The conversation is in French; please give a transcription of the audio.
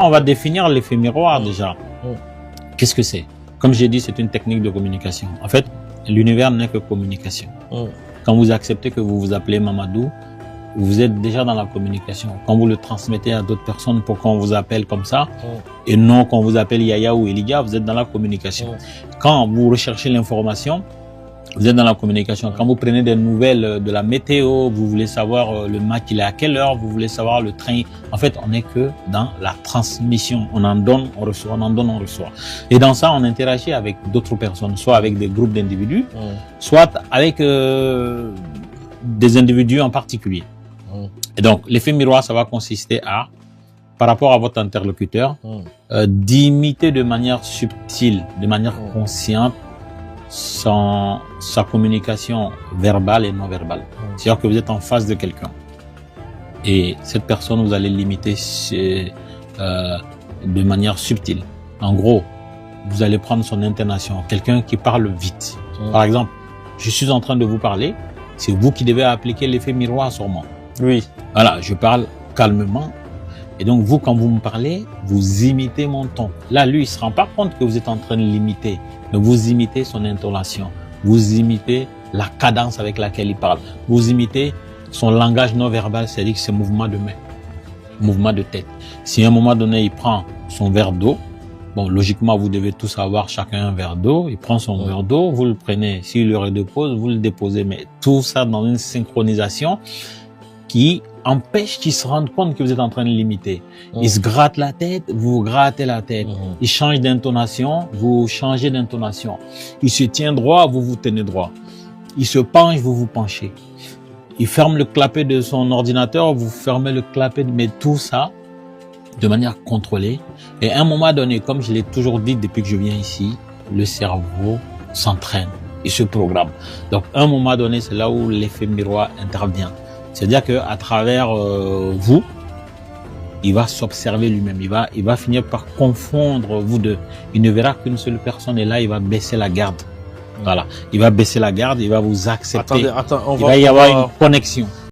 On va définir l'effet miroir déjà. Qu'est-ce que c'est? Comme j'ai dit, c'est une technique de communication. En fait, l'univers n'est que communication. Quand vous acceptez que vous vous appelez Mamadou, vous êtes déjà dans la communication. Quand vous le transmettez à d'autres personnes pour qu'on vous appelle comme ça, et non qu'on vous appelle Yaya ou Elijah, vous êtes dans la communication. Quand vous recherchez l'information, vous êtes dans la communication. Quand vous prenez des nouvelles de la météo, vous voulez savoir le match il est à quelle heure, vous voulez savoir le train. En fait, on n'est que dans la transmission. On en donne, on reçoit, on en donne, on reçoit. Et dans ça, on interagit avec d'autres personnes, soit avec des groupes d'individus, soit avec des individus en particulier. Et donc, l'effet miroir, ça va consister à, par rapport à votre interlocuteur, d'imiter de manière subtile, de manière consciente, sa communication verbale et non verbale. C'est-à-dire que vous êtes en face de quelqu'un. Et cette personne, vous allez l'imiter de manière subtile. En gros, vous allez prendre son intonation. Quelqu'un qui parle vite. Par exemple, je suis en train de vous parler, c'est vous qui devez appliquer l'effet miroir sur moi. Oui. Voilà, je parle calmement. Et donc, vous, quand vous me parlez, vous imitez mon ton. Là, lui, il se rend pas compte que vous êtes en train de l'imiter. Mais vous imitez son intonation. Vous imitez la cadence avec laquelle il parle. Vous imitez son langage non verbal, c'est-à-dire ses mouvements de main, mouvements de tête. Si à un moment donné, il prend son verre d'eau, bon, logiquement, vous devez tous avoir chacun un verre d'eau. Il prend son verre d'eau, vous le prenez. S'il le redépose, vous le déposez. Mais tout ça dans une synchronisation qui empêche qu'il se rende compte que vous êtes en train de l'imiter. Il se gratte la tête, vous grattez la tête. Il change d'intonation, vous changez d'intonation. Il se tient droit, vous vous tenez droit. Il se penche, vous vous penchez. Il ferme le clapet de son ordinateur, vous fermez le clapet, mais tout ça de manière contrôlée. Et à un moment donné, comme je l'ai toujours dit depuis que je viens ici, le cerveau s'entraîne, il se programme. Donc à un moment donné, c'est là où l'effet miroir intervient. C'est-à-dire que à travers vous, il va s'observer lui-même. Il va finir par confondre vous deux. Il ne verra qu'une seule personne et là, il va baisser la garde. Voilà. Il va baisser la garde, il va vous accepter. Attendez, il va y avoir une connexion.